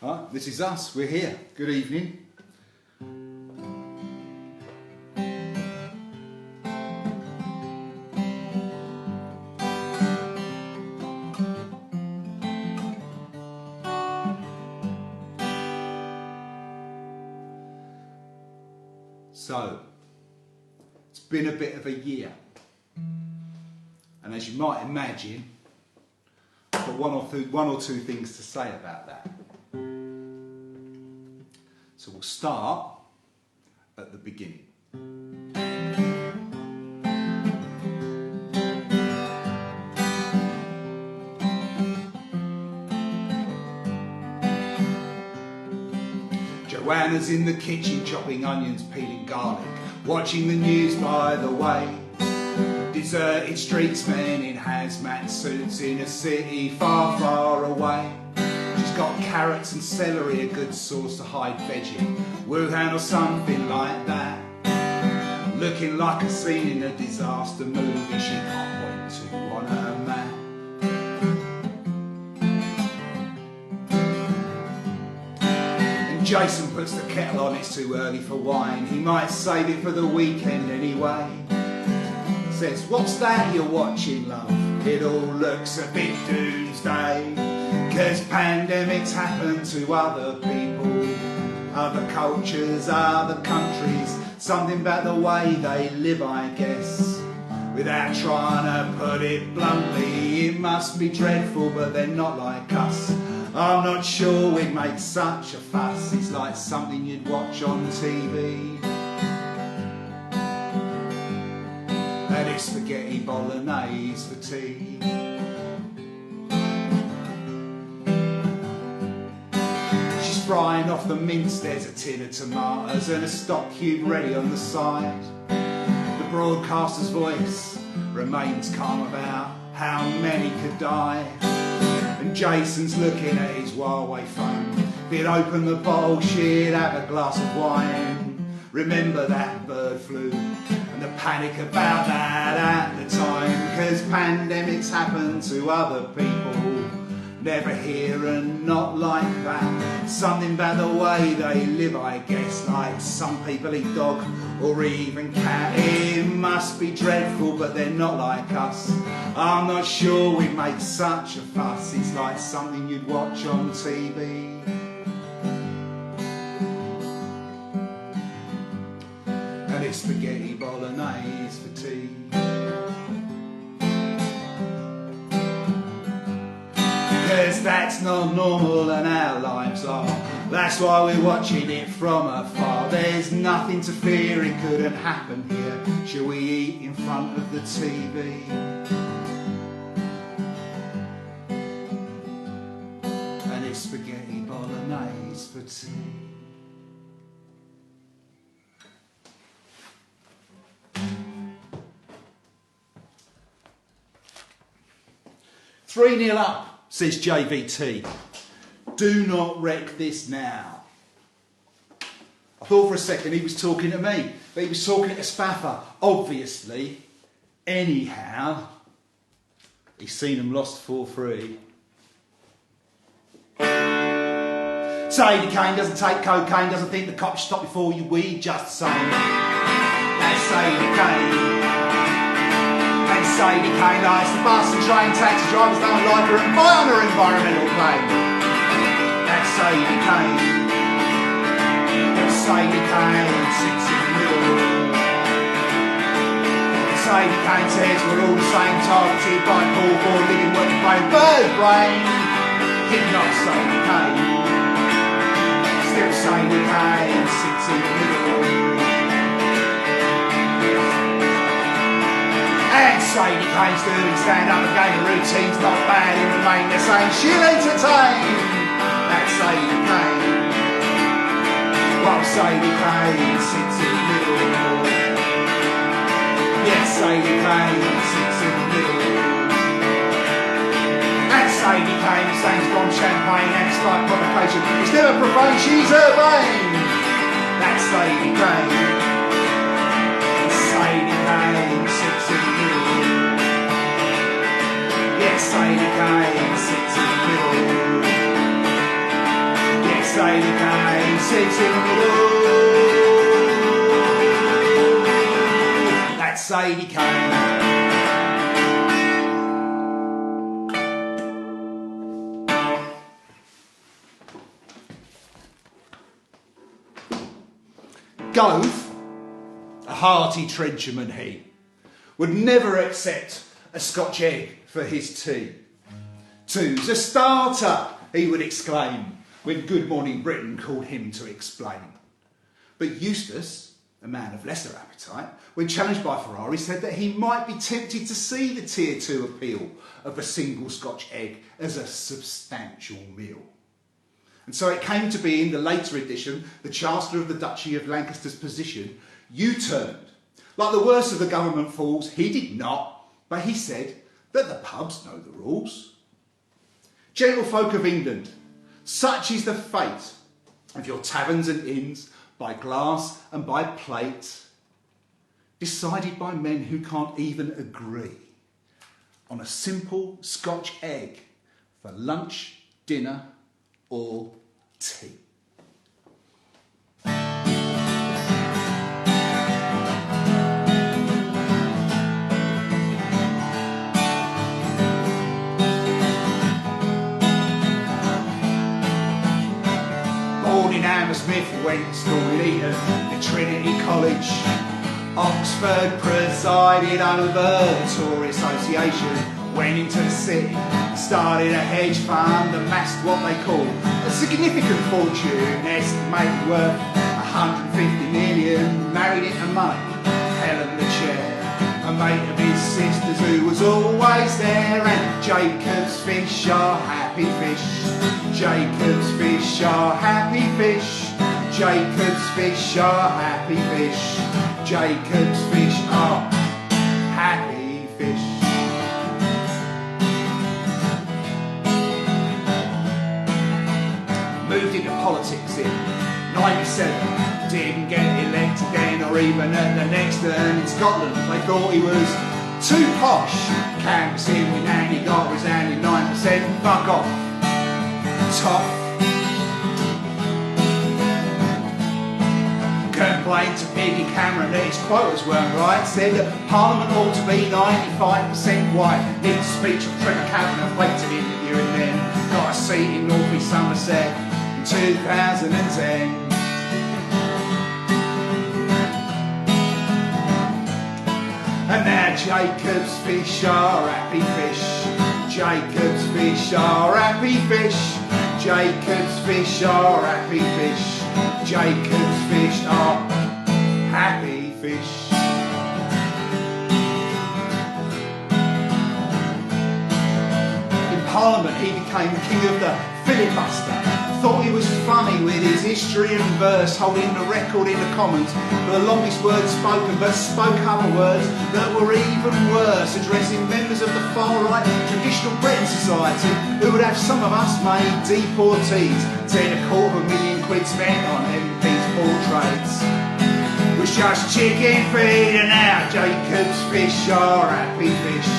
Hi, this is us, we're here. Good evening. So, it's been a bit of a year, and as you might imagine, I've got one or two things to say about that. So we'll start at the beginning. Joanna's in the kitchen chopping onions, peeling garlic, watching the news by the way. Deserted streets, men in hazmat suits in a city far, far away. She's got carrots and celery, a good sauce to hide veggie, Wuhan or something like that. Looking like a scene in a disaster movie, she can't wait to on her map. And Jason puts the kettle on, it's too early for wine, he might save it for the weekend anyway. Says, what's that you're watching, love? It all looks a bit doomsday. 'Cause pandemics happen to other people, other cultures, other countries. Something about the way they live, I guess. Without trying to put it bluntly, it must be dreadful, but they're not like us. I'm not sure we'd make such a fuss. It's like something you'd watch on TV. And it's spaghetti bolognese for tea. She's frying off the mince, there's a tin of tomatoes and a stock cube ready on the side. The broadcaster's voice remains calm about how many could die. And Jason's looking at his Huawei phone. If he'd open the bottle, she'd have a glass of wine. Remember that bird flu and the panic about that at the time. 'Cause pandemics happen to other people, never here and not like that. Something about the way they live, I guess. Like some people eat dog or even cat. It must be dreadful, but they're not like us. I'm not sure we'd make such a fuss. It's like something you'd watch on TV. And it's spaghetti bolognese for tea. 'Cause that's not normal and our lives are. That's why we're watching it from afar. There's nothing to fear, it couldn't happen here. Shall we eat in front of the TV? And it's spaghetti bolognese for tea. 3-0 up, says JVT. Do not wreck this now. I thought for a second he was talking to me, but he was talking to Spaffer, obviously. Anyhow, he's seen them lost 4-3. Sadie Kane doesn't take cocaine, doesn't think the cops stop before you weed, just saying. That's Sadie Kane. And Sadie Kane likes the bus and train taxi drivers don't like her and buy on her environmental claim. That's Sadie Kane. And Sadie Kane sits in the middle. And Sadie Kane says we're all the same, targeted by Paul for living what you brain, bird brain. Hit not Sadie Kane. Still Sadie Kane sits in the middle. And Sadie Kane's doing stand-up again, the routine's not bad, he'll remain the same, she'll entertain. That's Sadie Kane. While Sadie Kane sits in the middle. Yes, Sadie Kane sits in the middle. And Sadie Kane abstains from champagne and slight provocation. It's never profane, she's urbane. That's Sadie Kane. Sadie Kane sits in the middle. Yes, Sadie Kane sits in the middle. Yes, Sadie Kane sits in the middle. That's Sadie Kane. Gove, a hearty trencherman he, would never accept a Scotch egg for his tea. "Two's a starter," he would exclaim, when Good Morning Britain called him to explain. But Eustace, a man of lesser appetite, when challenged by Ferrari, said that he might be tempted to see the Tier 2 appeal of a single Scotch egg as a substantial meal. And so it came to be in the later edition, the Chancellor of the Duchy of Lancaster's position U-turned. Like the worst of the government fools, he did not, but he said that the pubs know the rules. Gentlefolk of England, such is the fate of your taverns and inns, by glass and by plate, decided by men who can't even agree on a simple Scotch egg for lunch, dinner or tea. Born in Hammersmith, went to school in Eton, at Trinity College. Oxford presided over the Tory Association, went into the city, started a hedge fund, amassed what they call a significant fortune, estimated worth 150 million, married into money, Helen the chair, a mate of his sister's who was always there, and Jacob's fish are happy fish, Jacob's fish are happy fish, Jacob's fish are happy fish, Jacob's fish are happy fish. Moved into politics in 97, didn't get elected then or even at the next turn. In Scotland they thought he was too posh, canvassing with Andy got his hand in 9%, fuck off, tough. Complained to Peggy Cameron that his quotas weren't right, said that Parliament ought to be 95% white. His speech on Trevor Cavanagh, wait to the interview and then got a seat in North East Somerset in 2010. And now Jacob's fish are happy fish, Jacob's fish are happy fish, Jacob's fish are happy fish, Jacob's fish are happy fish. In Parliament he became king of the filibuster. Thought he was funny with his history and verse, holding the record in the Commons for the longest words spoken, but spoke other words that were even worse, addressing members of the far-right traditional Britain society who would have some of us made deportees, saying £250,000 spent on MP's portraits. Was just chicken feed, and now Jacob's fish are happy fish,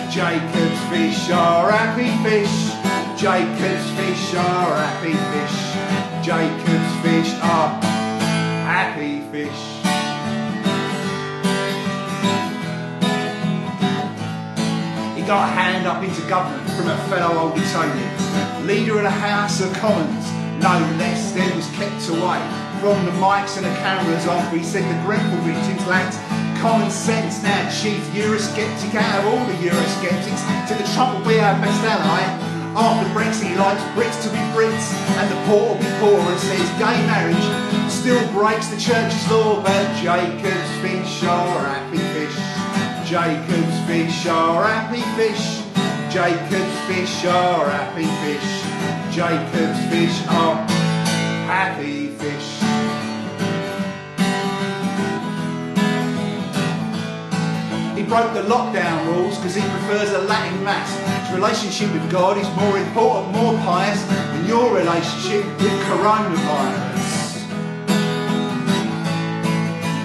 Jacob's fish are happy fish, Jacob's fish are happy fish, Jacob's fish are happy fish. He got a hand up into government from a fellow old Etonian, leader of the House of Commons, no less than was kept away from the mics and the cameras after he said the Grenfell victims lacked common sense. Now chief Eurosceptic out of all the Eurosceptics, said the Trump will be our best ally. After Brexit, he likes Brits to be Brits and the poor will be poor, and says gay marriage still breaks the church's law. But Jacob's fish are happy fish, Jacob's fish are happy fish, Jacob's fish are happy fish, Jacob's fish are happy fish. He broke the lockdown rules because he prefers a Latin mass. His relationship with God is more important, more pious than your relationship with coronavirus.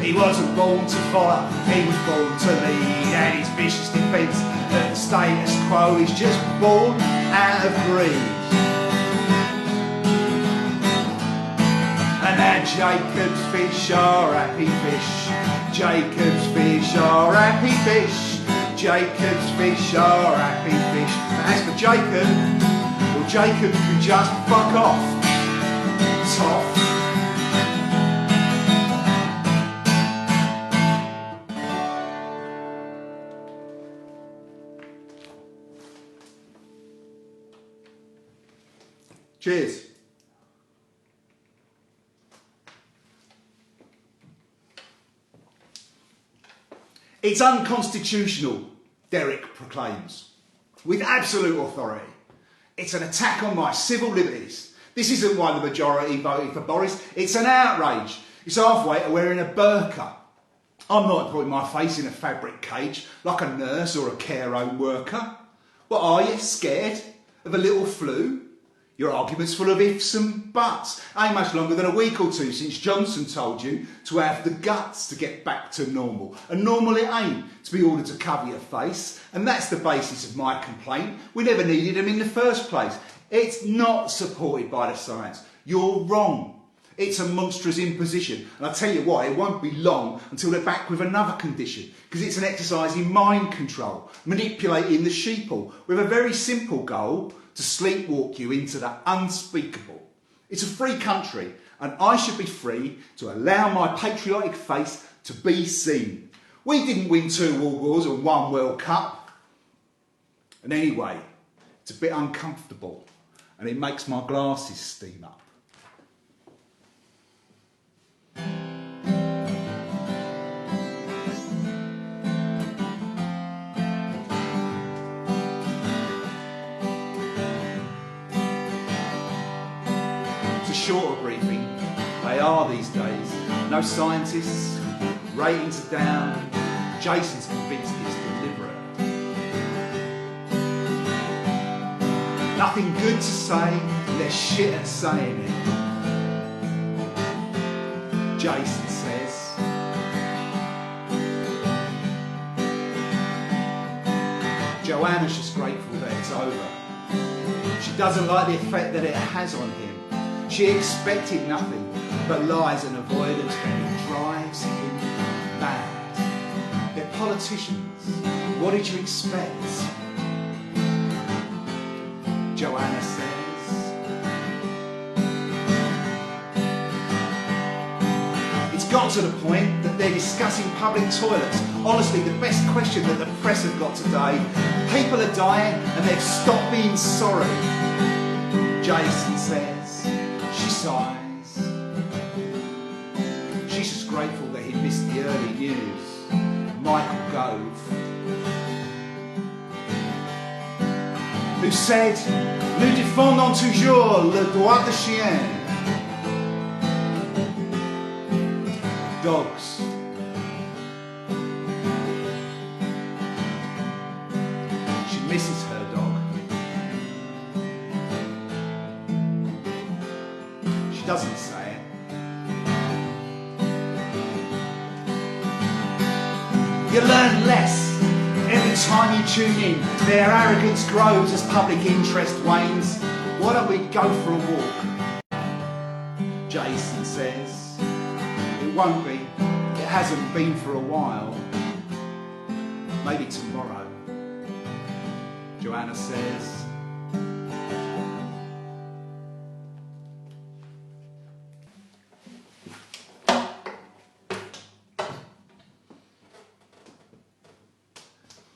He wasn't born to follow, he was born to lead, and his vicious defence that the status quo is just born out of greed. And Jacob's fish are happy fish. Jacob's fish are happy fish. Jacob's fish are happy fish. But as for Jacob, well, Jacob can just fuck off. Toff. Cheers. It's unconstitutional, Derek proclaims, with absolute authority. It's an attack on my civil liberties. This isn't why the majority voted for Boris. It's an outrage. It's halfway to wearing a burqa. I'm not putting my face in a fabric cage like a nurse or a care home worker. What are you, scared of a little flu? Your argument's full of ifs and buts. Ain't much longer than a week or two since Johnson told you to have the guts to get back to normal. And normal it ain't to be ordered to cover your face. And that's the basis of my complaint. We never needed them in the first place. It's not supported by the science. You're wrong. It's a monstrous imposition. And I tell you what, it won't be long until they're back with another condition. Because it's an exercise in mind control, manipulating the sheeple with a very simple goal: to sleepwalk you into the unspeakable. It's a free country, and I should be free to allow my patriotic face to be seen. We didn't win 2 World Wars and 1 World Cup. And anyway, it's a bit uncomfortable, and it makes my glasses steam up. Shorter briefing, they are these days. No scientists, ratings are down. Jason's convinced it's deliberate. Nothing good to say, they're shit at saying it. Jason says. Joanna's just grateful that it's over. She doesn't like the effect that it has on him. She expected nothing but lies and avoidance, and it drives him mad. They're politicians. What did you expect? Joanna says. It's got to the point that they're discussing public toilets. Honestly, the best question that the press have got today. People are dying and they've stopped being sorry. Jason says. She sighs. She's just grateful that he missed the early news. Michael Gove, who said, "Nous défendons toujours le droit de chien." Dogs. She misses her dog. Doesn't say it. You learn less every time you tune in. Their arrogance grows as public interest wanes. Why don't we go for a walk? Jason says. It won't be. It hasn't been for a while. Maybe tomorrow. Joanna says.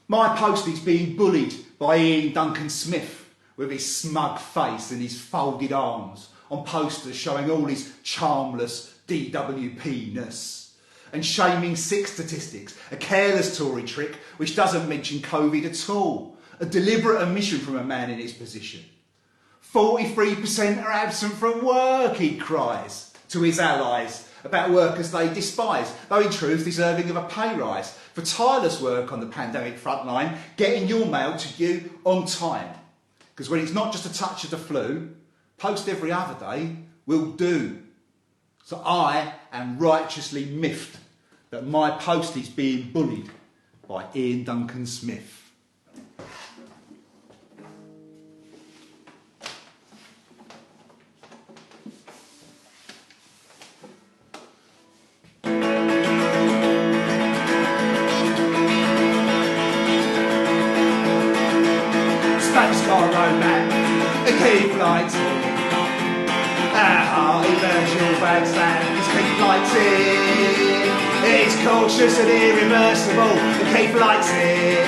My Postie's being bullied by Iain Duncan Smith with his smug face and his folded arms on posters showing all his charmless DWP-ness and shaming sick statistics, a careless Tory trick which doesn't mention COVID at all, a deliberate omission from a man in his position. 43% are absent from work, he cries to his allies about workers they despise, though in truth deserving of a pay rise for tireless work on the pandemic front line, getting your mail to you on time. Because when it's not just a touch of the flu, post every other day will do. So I am righteously miffed that my Postie's being bullied by Iain Duncan Smith. lights in. Our hearty virtual bandstands keep lights in. It's cautious and irreversible to keep lights in.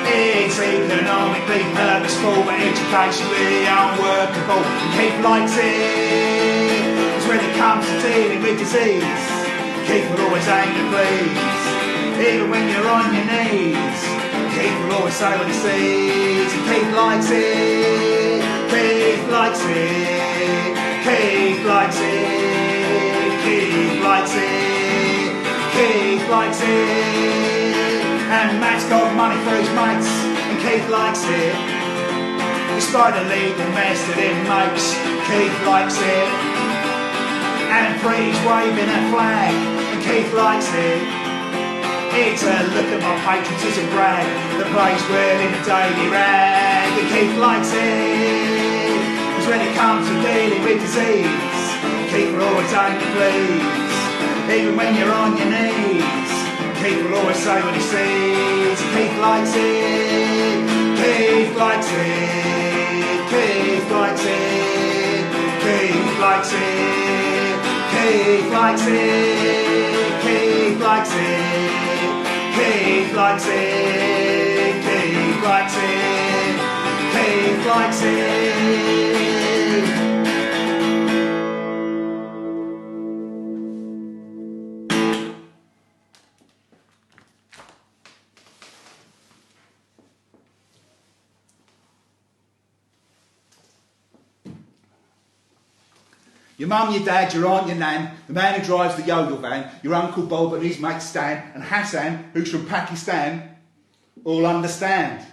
It's economically purposeful but educationally unworkable to keep lights in. Because when it comes to dealing with disease, keep will always aim to please. Even when you're on your knees, keep will always say what he sees. And keep lights in, keep lights in, keep lights in, keep lights in, keep lights in. And Matt's got money for his mates, and Keith likes it. Despite the legal mess that it makes, Keith likes it. And Free's waving a flag, and Keith likes it. It's a look at my patriotism brag that plays well in the daily rag, and Keith likes it. Because when it comes to dealing with disease, Keith will always aim to please. Even when you're on your knees, Keith will always say what he sees. Keith likes it, Keith likes it, Keith likes it, Keith likes it, Keith likes it, Keith likes it, Keith likes it, Keith likes it, Keith likes it. Your mum, your dad, your aunt, your nan, the man who drives the yodel van, your Uncle Bob and his mate Stan, and Hassan, who's from Pakistan, all understand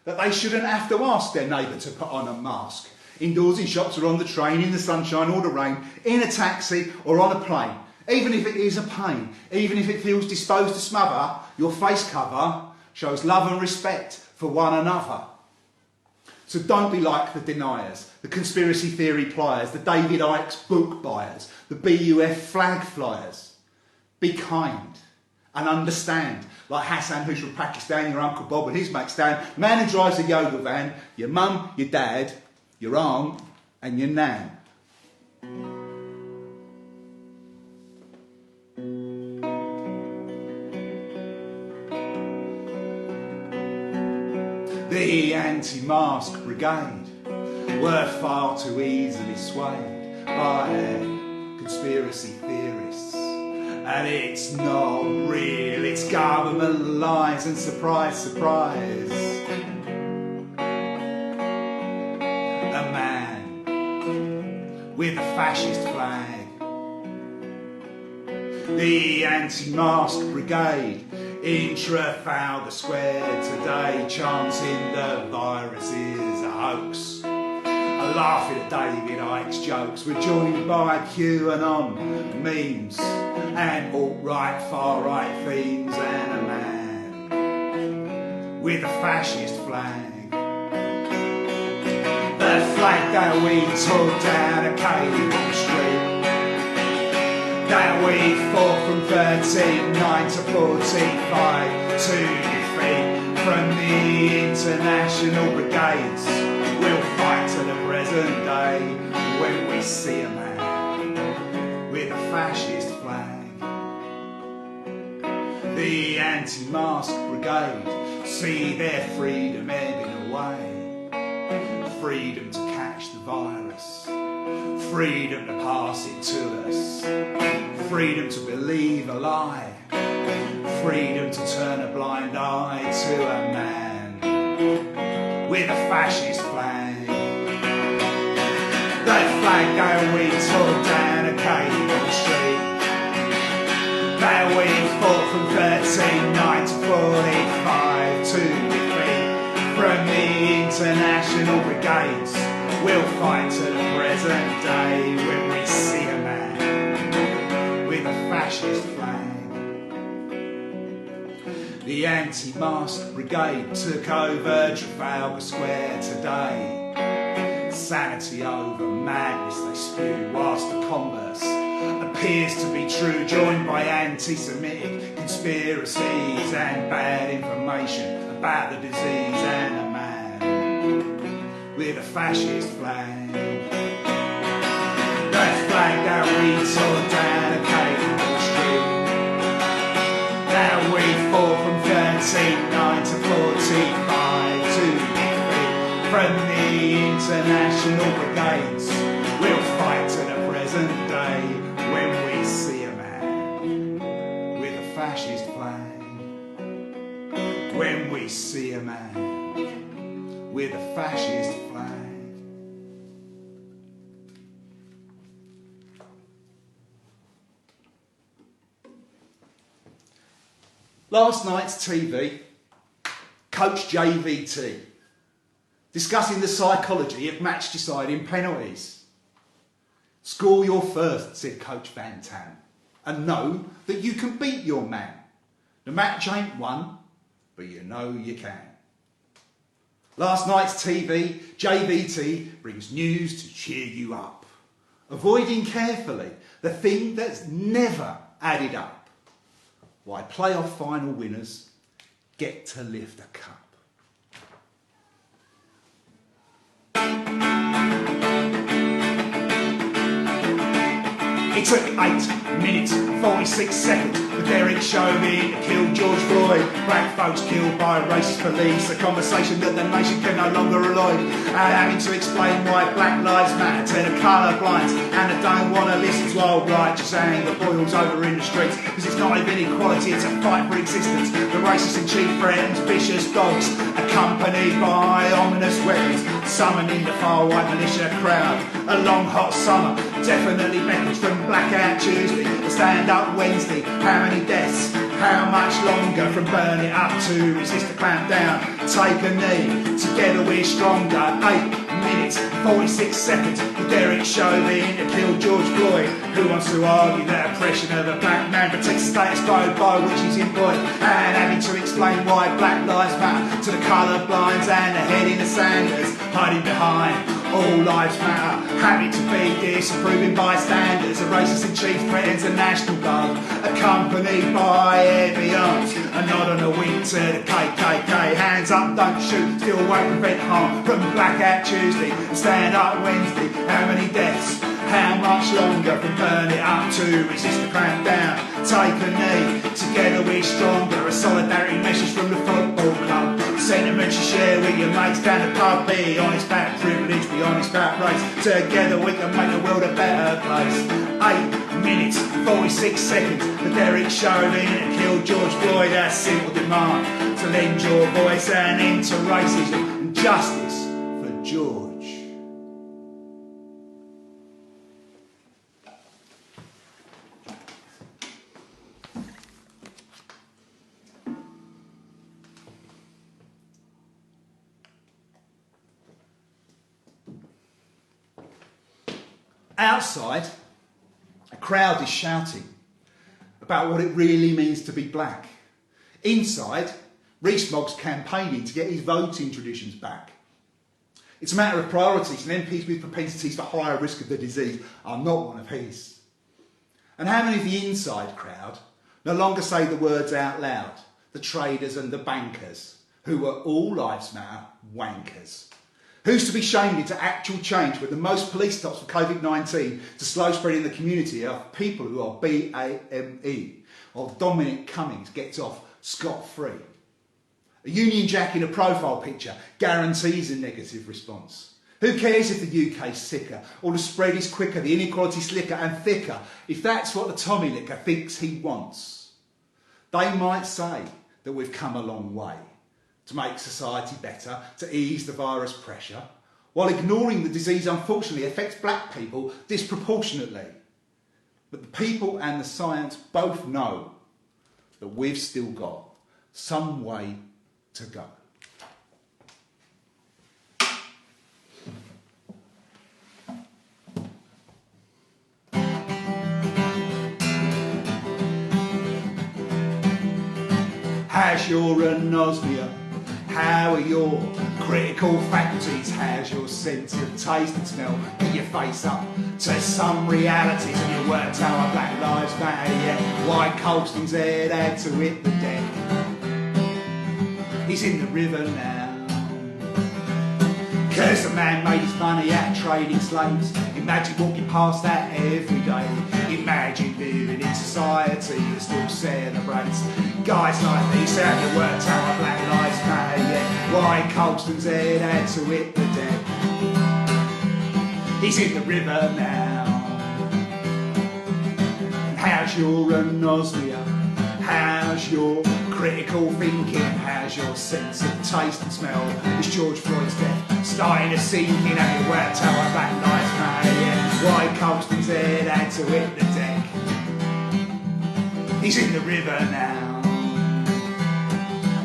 that they shouldn't have to ask their neighbour to put on a mask. Indoors, in shops, or on the train, in the sunshine or the rain, in a taxi or on a plane. Even if it is a pain, even if it feels disposed to smother, your face cover shows love and respect for one another. So don't be like the deniers, the conspiracy theory pliers, the David Icke's book buyers, the BUF flag flyers. Be kind and understand, like Hassan, who's from Pakistan, your Uncle Bob and his mate Stan, the man who drives the yodel van, your mum, your dad, your aunt and your nan. The anti-mask brigade were far too easily swayed by conspiracy theorists. And it's not real, it's government lies, and surprise, surprise, a man with a fascist flag. The anti-mask brigade in Trafalgar Square today, chanting the virus is a hoax, laughing at David Icke's jokes. We're joined by QAnon memes and alt-right, far-right themes, and a man with a fascist flag. The flag that we took down a Cable Street, that we fought from 13-9 to 45 to defeat from the international brigades. We'll fight to the present day when we see a man with a fascist flag. The anti-mask brigade see their freedom ebbing away. Freedom to catch the virus, freedom to pass it to us, freedom to believe a lie, freedom to turn a blind eye to a man with a fascist flag. That flag that we took down a Cable Street, that we fought from 13-9 to 45 to defeat from the international brigades. We'll fight to the present day when we see a man with a fascist flag. The anti-mask brigade took over Trafalgar Square today. Sanity over madness they spew, whilst the converse appears to be true, joined by anti-Semitic conspiracies and bad information about the disease, and a man with a fascist flag. That flag that we tore down a Cable Street, that we fought from 13-9 to 45 to defeat from the international brigades. We'll fight to the present day when we see a man with a fascist flag. When we see a man with a fascist flag. Last night's TV, Coach JVT, discussing the psychology of match deciding penalties. Score your first, said Coach Van Tam, and know that you can beat your man. The match ain't won, but you know you can. Last night's TV, JVT brings news to cheer you up, avoiding carefully the thing that's never added up. Why playoff final winners get to lift a cup. It took 8 minutes, 46 seconds for Derek Chauvin to kill George Floyd. Black folks killed by racist police, a conversation that the nation can no longer avoid. And having to explain why Black Lives Matter to the colourblind and they don't want to listen to old righteous anger boils over in the streets. Because it's not even equality, it's a fight for existence. The racist and chief threatens vicious dogs, accompanied by ominous weapons, summoning the far white militia crowd. A long hot summer definitely beckons from Blackout Tuesday to Stand Up Wednesday. How many deaths? How much longer from burn it up to resist the clampdown? Take a knee, together we're stronger. 8 minutes, 46 seconds for Derek Chauvin to kill George Floyd. Who wants to argue that oppression of a black man protects the status quo by which he's employed? And having to explain why Black Lives Matter to the colourblinds and the head in the Sanders hiding behind all lives matter. Happy to be disapproving bystanders. A racist in chief threatens the National Guard, accompanied by heavy arms. A nod and a wink to the KKK. Hands up, don't shoot, still won't prevent harm. From Blackout Tuesday, Stand Up Wednesday. How many deaths? How much longer from burn it up to resist the crackdown? Take a knee, together we're stronger. A solidarity message from the football club. Sentiments you share with your mates down the pub. Be honest about privilege, be honest about race. Together we can make the world a better place. 8 minutes, 46 seconds for Derek Chauvin to kill George Floyd. A simple demand to lend your voice and end to racism and justice for George. Outside, a crowd is shouting about what it really means to be black. Inside, Rees-Mogg's campaigning to get his voting traditions back. It's a matter of priorities, and MPs with propensities for higher risk of the disease are not one of his. And how many of the inside crowd no longer say the words out loud? The traders and the bankers, who are all lives matter wankers. Who's to be shamed into actual change when the most police stops for COVID-19 to slow spread in the community are people who are BAME, while Dominic Cummings gets off scot-free? A Union Jack in a profile picture guarantees a negative response. Who cares if the UK's sicker, or the spread is quicker, the inequality slicker and thicker, if that's what the Tommy Licker thinks he wants? They might say that we've come a long way to make society better, to ease the virus pressure, while ignoring the disease unfortunately affects black people disproportionately. But the people and the science both know that we've still got some way to go. How's your anosmia? How are your critical faculties? How's your sense of taste and smell? Put your face up to some realities. Have you worked out why Black Lives Matter yet? Why Colston's head had to hit the deck? He's in the river now. 'Cause the man made his money out trading slaves. Imagine walking past that every day. Imagine living in society that still celebrates guys like these. How you worked out what Black Lives Matter, yeah. Why Colston's head had to hit the deck. He's in the river now. And how's your anosmia? How's your critical thinking? How's your sense of taste and smell? Is George Floyd's death starting to sink in? Have you worked out what Black Lives Matter, yeah? Why Colston's head had to hit the deck. He's in the river now.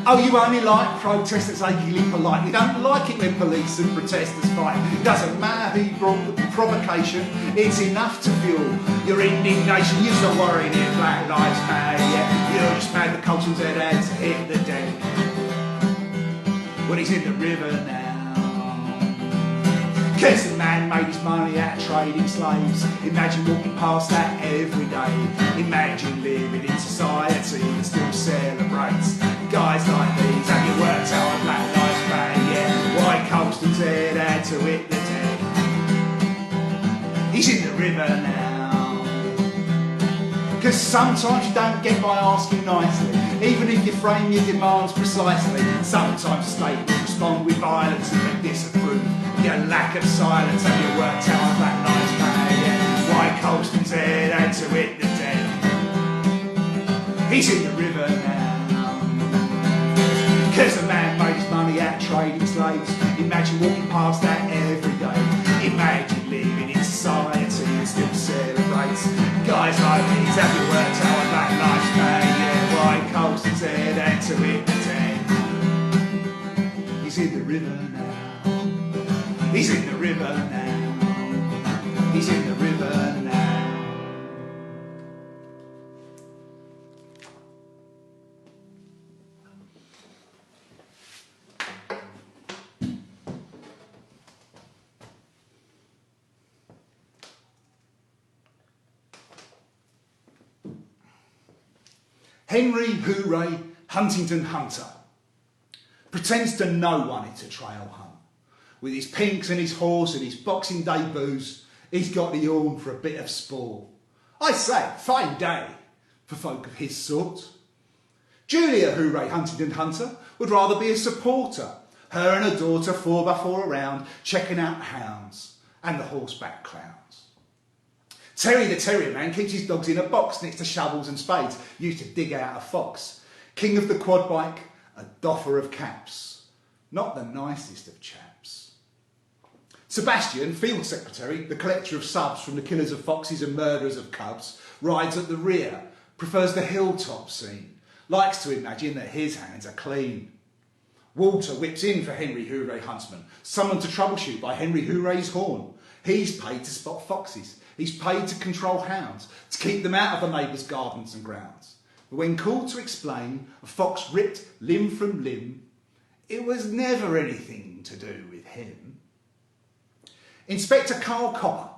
Oh, you only like protesters achingly polite. You don't like it when police and protesters fight. It doesn't matter who brought the provocation. It's enough to fuel your indignation. You're not worried if Black Lives Matter, yeah. You're just mad that Colston's head had to hit the deck. Well, he's in the river now. 'Cause the man made his money out of trading slaves. Imagine walking past that every day. Imagine living in society that still celebrates guys like these. Have you worked out what Black Lives Matter, yeah? Why Colston's head had to hit the deck. He's in the river now. 'Cause sometimes you don't get by asking nicely, even if you frame your demands precisely. Sometimes the state will respond with violence and they disapprove your lack of silence. Have you worked out what Black Lives Matter, yeah? Why Colston's head had to hit the deck. He's in the river now. 'Cause the man made his money out of trading slaves. Imagine walking past that every day. Imagine living in society that still celebrates guys like these. Have you worked out what Black Lives Matter, yeah? Why Colston's head had to hit the deck. He's in the river now. He's in the river now. He's in the river now. Henry Hooray Huntington Hunter pretends to know one it's a trail hunt. With his pinks and his horse and his boxing day booze, he's got the horn for a bit of sport. I say, fine day for folk of his sort. Julia Hooray Huntington Hunter would rather be a supporter. Her and her daughter 4x4 around, checking out hounds and the horseback clowns. Terry the Terrier Man keeps his dogs in a box next to shovels and spades, used to dig out a fox. King of the quad bike, a doffer of caps, not the nicest of chaps. Sebastian, Field Secretary, the collector of subs from the killers of foxes and murderers of cubs, rides at the rear, prefers the hilltop scene, likes to imagine that his hands are clean. Walter whips in for Henry Hooray Huntsman, summoned to troubleshoot by Henry Hooray's horn. He's paid to spot foxes. He's paid to control hounds, to keep them out of the neighbours' gardens and grounds. But when called to explain a fox ripped limb from limb, it was never anything to do with him. Inspector Carl Copper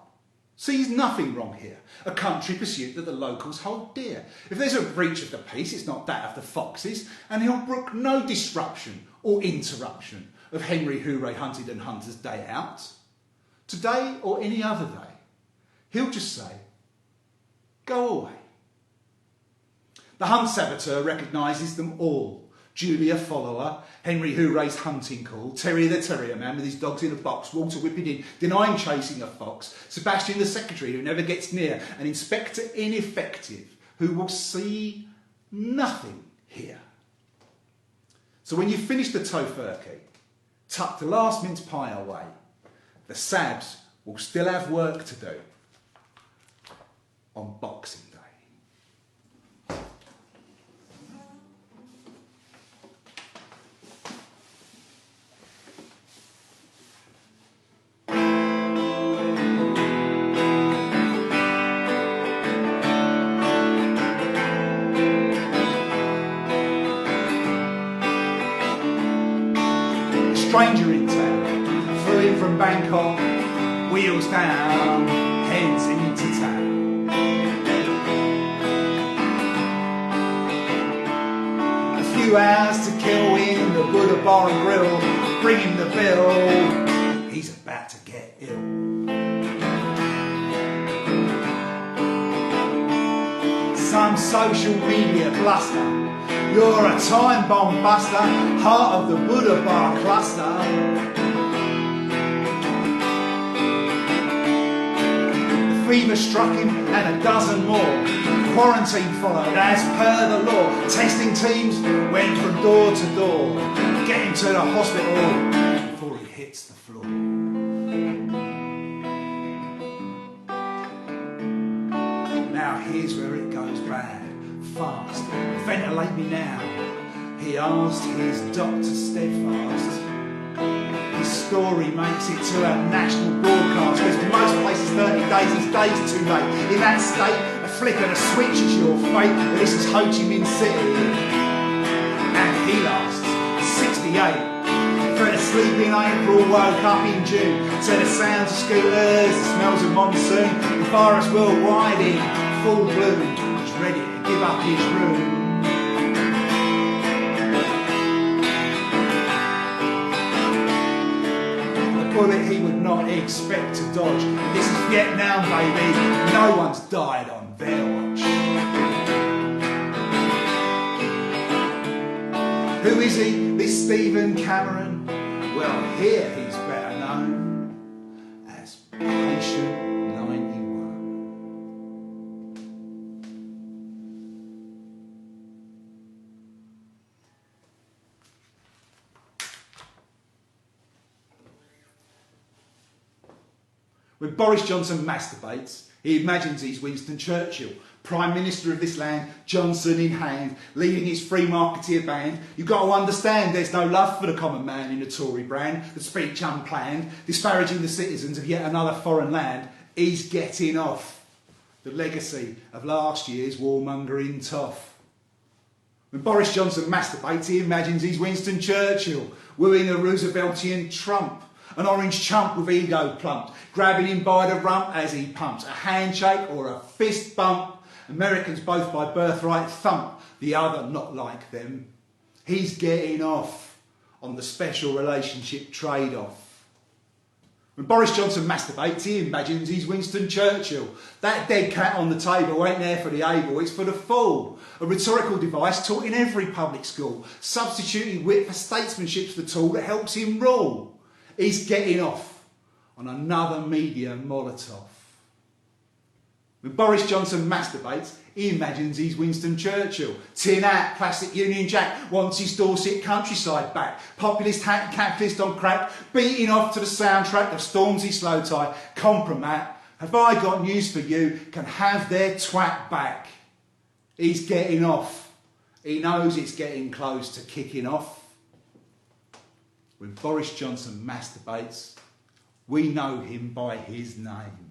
sees nothing wrong here, a country pursuit that the locals hold dear. If there's a breach of the peace, it's not that of the foxes, and he'll brook no disruption or interruption of Henry Hooray Huntington Hunter's day out. Today or any other day, he'll just say, go away. The hunt saboteur recognises them all. Julia Follower, Henry Hooray's hunting call, Terry the Terrier Man with his dogs in a box, Walter whipping in, denying chasing a fox, Sebastian the Secretary who never gets near, and Inspector Ineffective who will see nothing here. So when you finish the tofurkey, tuck the last mince pie away, the Sabs will still have work to do on Boxing Day. Stranger in town, flew in from Bangkok, wheels down, heads into town. A few hours to kill in the Buddha Bar and Grill, bring him the bill, some social media bluster. You're a time bomb buster, heart of the Buddha bar cluster. The fever struck him and a dozen more. Quarantine followed as per the law. Testing teams went from door to door. Get him to the hospital before he hits the floor. Now here's where it goes bad, fast. Ventilate me now, he asked his doctor steadfast. His story makes it to a national broadcast, because most places 30 days is days too late. In that state, a flick and a switch is your fate. But this is Ho Chi Minh City, and he lasts 68. Fell asleep in April, woke up in June, to the sounds of scooters, the smells of monsoon. The virus worldwide in full bloom, he's ready to give up his room. Bullet he would not expect to dodge. This is Vietnam, baby. No one's died on their watch. Who is he, this Stephen Cameron? Well, here he's better known as Patient 91. When Boris Johnson masturbates, he imagines he's Winston Churchill, Prime Minister of this land, Johnson in hand, leading his free marketeer band. You've got to understand there's no love for the common man in the Tory brand, the speech unplanned, disparaging the citizens of yet another foreign land. He's getting off the legacy of last year's warmongering toff. When Boris Johnson masturbates, he imagines he's Winston Churchill, wooing a Rooseveltian Trump. An orange chump with ego plumped, grabbing him by the rump as he pumps. A handshake or a fist bump. Americans both by birthright thump, the other not like them. He's getting off on the special relationship trade-off. When Boris Johnson masturbates, he imagines he's Winston Churchill. That dead cat on the table ain't there for the able, it's for the fool. A rhetorical device taught in every public school. Substituting wit for statesmanship's the tool that helps him rule. He's getting off on another media Molotov. When Boris Johnson masturbates, he imagines he's Winston Churchill. Tin hat, plastic Union Jack, wants his Dorset countryside back. Populist hat, capitalist on crack, beating off to the soundtrack of Stormzy Slow Tie. Compromat, have I got news for you, can have their twat back. He's getting off. He knows it's getting close to kicking off. When Boris Johnson masturbates, we know him by his name.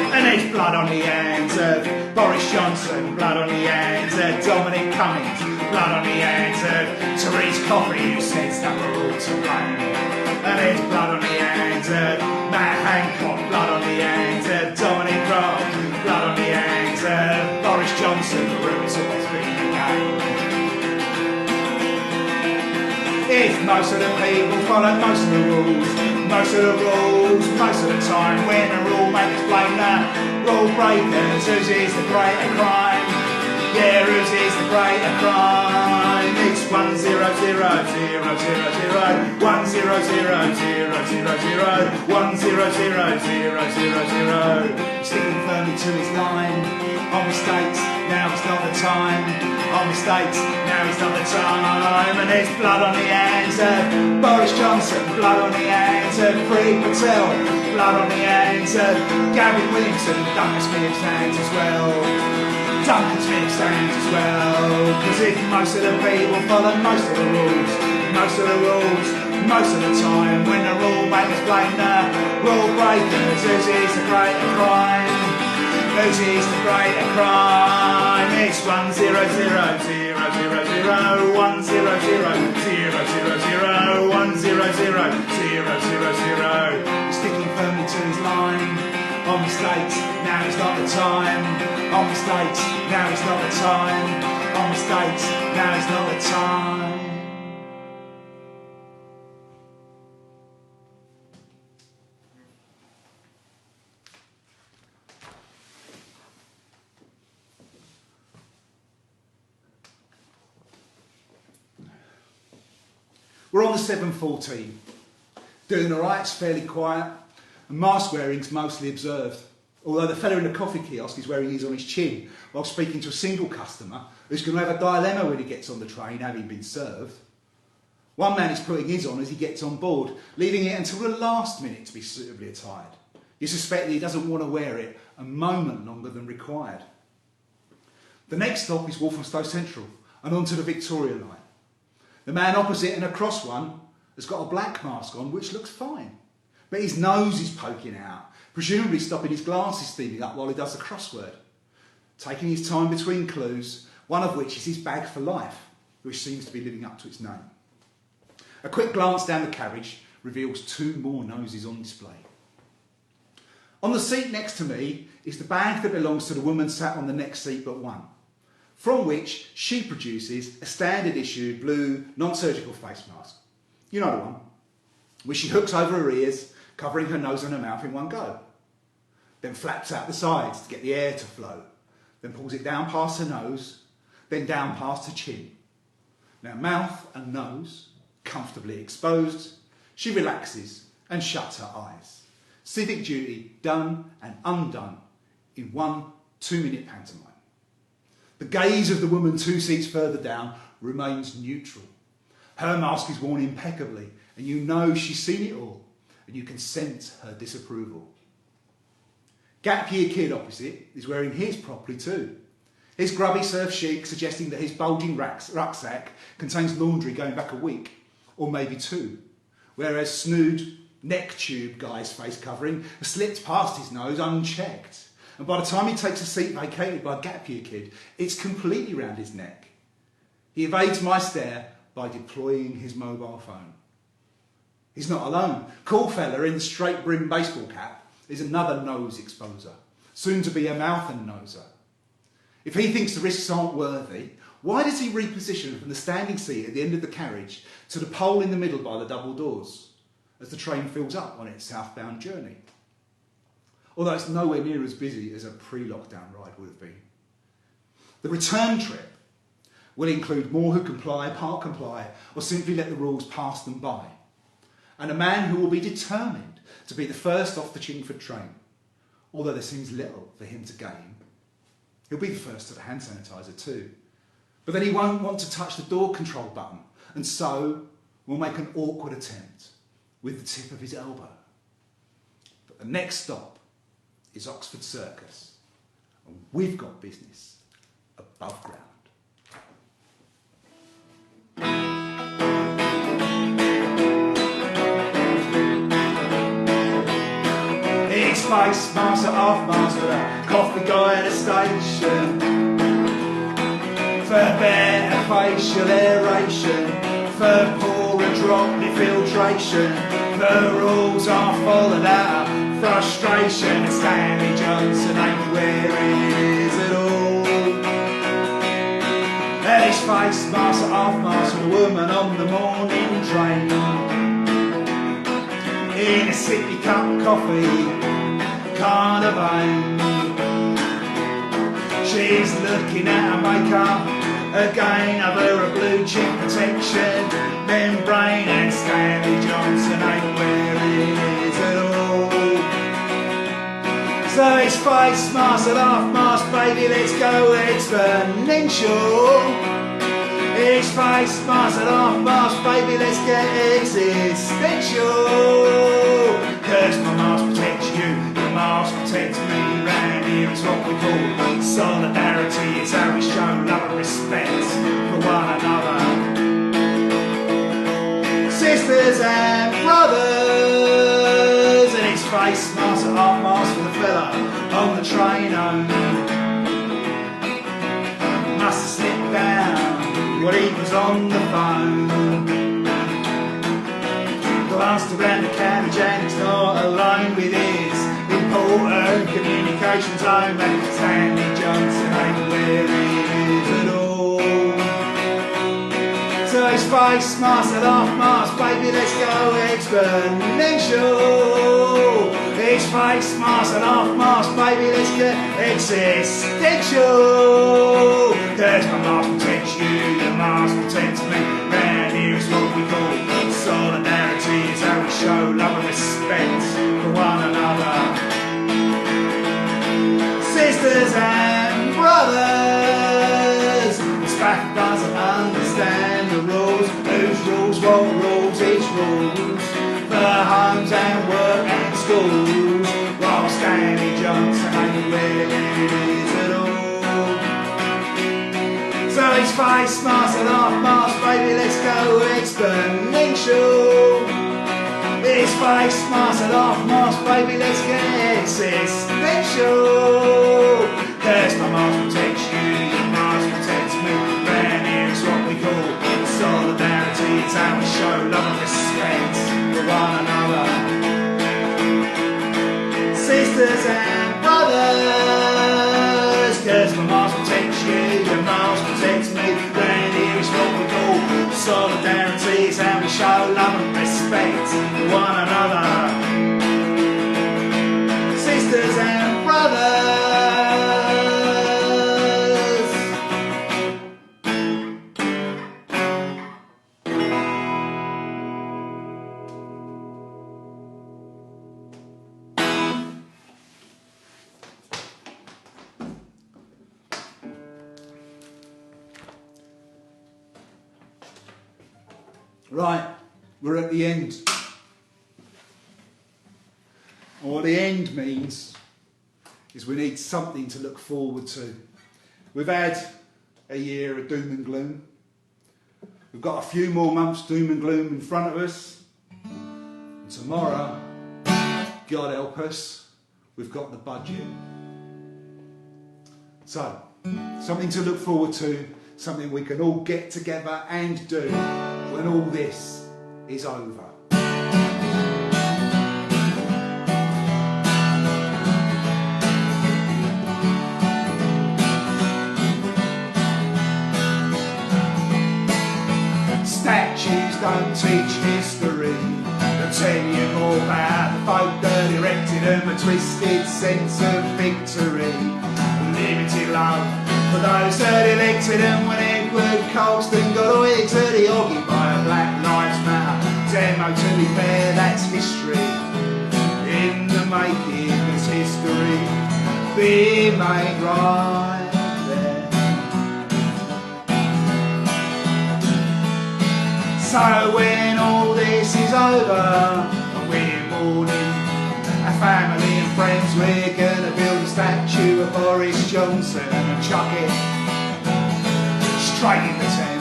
And there's blood on the hands of Boris Johnson, blood on the hands of Dominic Cummings, blood on the hands of Therese Coffey, who says that we're all to blame. And there's blood on the hands of Matt Hancock, blood on the hands of Dominic Raab, blood on the hands of Boris Johnson, the room's always been the game. If most of the people follow most of the rules, most of the rules, most of the time, when the rule makers blame the rule breakers, whose is the greater crime? Yeah, whose is the greater crime? It's 1 0 0 0 0 0 1 0 0 0 0 1 0 0 0 0 sticking firmly to his line. On mistakes, now it's not the time. On mistakes, now it's not the time. And there's blood on the hands of Boris Johnson, blood on the hands of Preet Patel, blood on the hands of Gavin Williamson, Duncan Smith's hands as well. Duncan Smith's hands as well. Because if most of the people follow most of the rules, most of the rules, most of the time, when the rule makers blame the rule breakers, whose is the greater crime? Whose is the greater crime? It's 1 0 0 0 0 Sticking firmly to his line. On mistakes, now is not the time. On mistakes, now is not the time. On mistakes, now is not the time. We're on the 7:14. Doing all right, it's fairly quiet, and mask wearing's mostly observed. Although the fella in the coffee kiosk is wearing his on his chin while speaking to a single customer who's going to have a dilemma when he gets on the train, having been served. One man is putting his on as he gets on board, leaving it until the last minute to be suitably attired. You suspect that he doesn't want to wear it a moment longer than required. The next stop is Walthamstow Central and onto the Victoria line. The man opposite and across one has got a black mask on, which looks fine. But his nose is poking out, presumably stopping his glasses steaming up while he does the crossword. Taking his time between clues, one of which is his bag for life, which seems to be living up to its name. A quick glance down the carriage reveals two more noses on display. On the seat next to me is the bag that belongs to the woman sat on the next seat but one, from which she produces a standard issue blue non-surgical face mask. You know the one, which she hooks over her ears, covering her nose and her mouth in one go. Then flaps out the sides to get the air to flow. Then pulls it down past her nose, then down past her chin. Now mouth and nose comfortably exposed, she relaxes and shuts her eyes. Civic duty done and undone in 1 2-minute pantomime. The gaze of the woman 2 seats further down remains neutral. Her mask is worn impeccably, and you know she's seen it all, and you can sense her disapproval. Gap Year Kid opposite is wearing his properly too. His grubby surf chic suggesting that his bulging rucksack contains laundry going back a week, or maybe 2, whereas snood neck tube guy's face covering has slipped past his nose unchecked, and by the time he takes a seat vacated by Gap Year Kid, it's completely round his neck. He evades my stare by deploying his mobile phone. He's not alone. Cool fella in the straight brim baseball cap is another nose exposer, soon to be a mouth and noser. If he thinks the risks aren't worthy, why does he reposition from the standing seat at the end of the carriage to the pole in the middle by the double doors as the train fills up on its southbound journey? Although it's nowhere near as busy as a pre-lockdown ride would have been. The return trip will include more who comply, part comply, or simply let the rules pass them by. And a man who will be determined to be the first off the Chingford train, although there seems little for him to gain. He'll be the first to the hand sanitizer too. But then he won't want to touch the door control button, and so will make an awkward attempt with the tip of his elbow. But the next stop is Oxford Circus, and we've got business above ground. It's Facemasks, off mask with a coffee guy at a station. For better facial aeration, for poorer droplet filtration, the rules are followed out of frustration, and Stanley Johnson ain't where it is at all. And it's Facemasks, off mask with a woman on the morning train, in a sippy cup of coffee, kind of vain. She's looking at her makeup again, of her a blue chip protection membrane, and Stanley Johnson ain't where it is at all. So it's Facemasks and half mask, baby, let's go exponential. It's Facemasks and half mask, baby, let's get existential. Cause my mask protects you, your mask protects me. Round here it's what we call solidarity. It's how we show love and respect for one another. Sisters and brothers. And it's Facemasks and half mask for the fella on the train home. Must have slipped down what he was on the phone. Glanced around the carriage and he's not alone with his important communications home, and Stanley Johnson ain't where he is at all. So his face mask and half mask, baby, let's go exponential. His face mask and half mask, baby, let's get existential. Cause my mask protects you, your mask protects me. Round here is what we call solidarity, is how we show love and respect for one another. Sisters and brothers, this fact doesn't understand the rules. Whose rules, what rules, each rules for homes and work and schools. While Stanley Johnson ain't where it is at all. So his face mask and half mask, baby, let's go exponential. His face mask and half mask, baby, let's get existential. Cause my mask protects you, your mask protects me. Round here is what we call solidarity, it's how we show love and respect for one another. Sisters and brothers, cause my mask protects you, your mask protects me. Round here is what we call solidarity, it's how we show love and respect for one another. Sisters and brothers. Right, we're at the end. And what the end means is we need something to look forward to. We've had a year of doom and gloom. We've got a few more months doom and gloom in front of us. And tomorrow, God help us, we've got the budget. So, something to look forward to, something we can all get together and do when all this is over. Statues don't teach history, they'll tell you more about the folk that erected them. A twisted sense of victory, limited love for those that elected them. When Edward Colston got oiled to the orgy by a Black Lives Matter demo, to be fair, that's history in the making. There's history being made right there. So when all this is over and we're mourning our family and friends, we're gonna build a statue of Boris Johnson and chuck it straight in the Thames.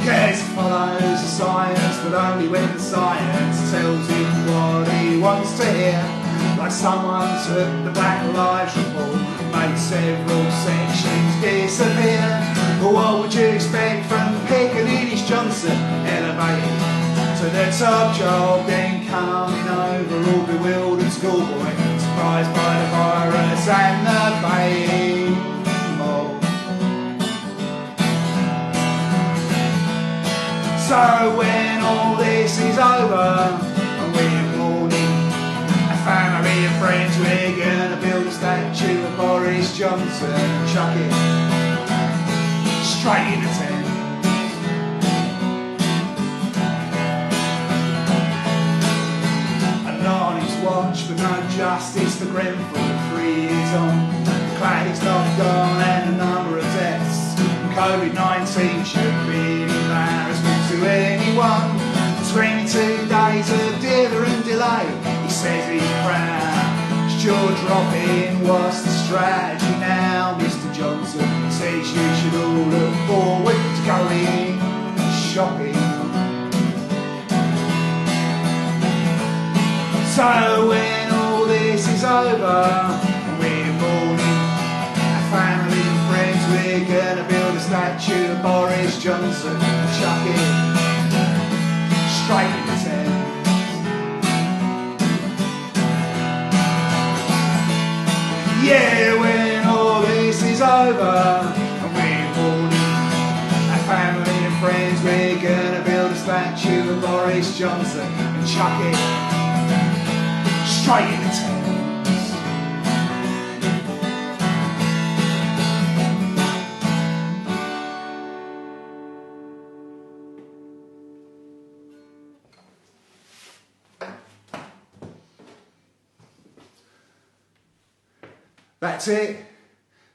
Yes, he follows the science, but only when the science tells him what he wants to hear. Like someone took the Black Lives Report, made several sections disappear. But what would you expect from Piccaninny's Johnson, elevated to the top job, then coming over all bewildered schoolboy, surprised by the virus and the fame mob. So when all this is over and we're mourning our family and friends, we're gonna build a statue of Boris Johnson and chuck it straight in the Thames. And on his watch, but no justice for Grenfell, 3 years on. The Claddick's not gone and a number of deaths. COVID-19 should be an embarrassment to anyone. Screaming 2 days of dither and delay. He says he's proud. Jaw dropping, what's the strategy now, Mr. Johnson? He says you should all look forward to going shopping. So when all this is over and we're mourning Boris Johnson and chuck it straight in the Thames. Yeah, when all this is over and we're mourning our family and friends, we're gonna build a statue of Boris Johnson and chuck it straight in the Thames. That's it.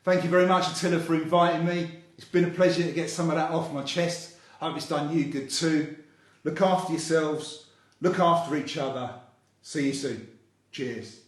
Thank you very much, Attila, for inviting me. It's been a pleasure to get some of that off my chest. I hope it's done you good too. Look after yourselves. Look after each other. See you soon. Cheers.